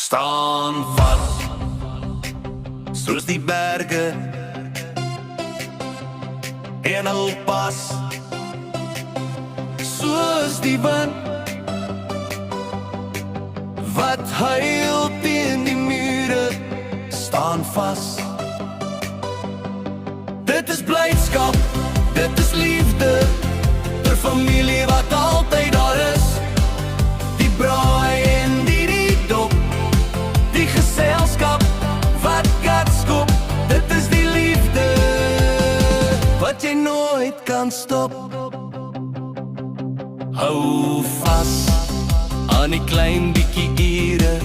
staan vas, soos die berge en hul pas, soos die wind wat huil teen die mure, staan vas. Dit is blydskap, dit is liefde, vir familie wat altyd daar is. Die braai en die dop, die geselskap wat katskop. Dit is die liefde wat jy nooit kan stop. Hou vas aan die klein bietjie ure,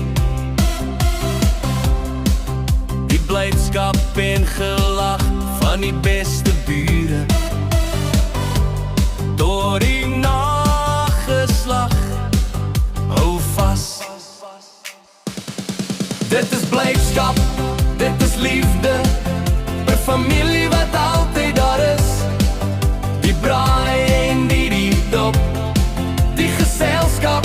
die blydskap en gelag van die beste bure, door die nageslag. Hou vas. Dit is blydskap, dit is liefde, vir familie wat altyd daar is. Die braai en die dop, die geselskap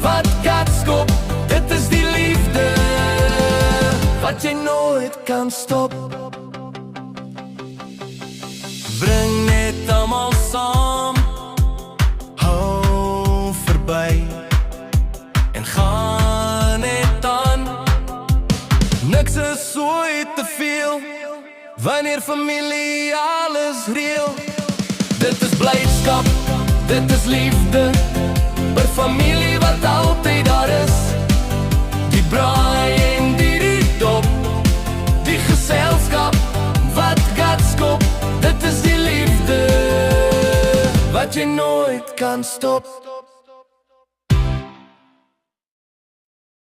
wat katskop. Dit is die liefde wat jy nooit kan stop. Bring net almal saam, hou verby en gaan net aan. Niks is ooit te veel, wanneer familie alles reël. Dit is blydskap, dit is liefde, vir familie wat altyd daar is. Die braai en die dop, die geselskap wat katskop. Dit is die liefde wat jy nooit kan stop.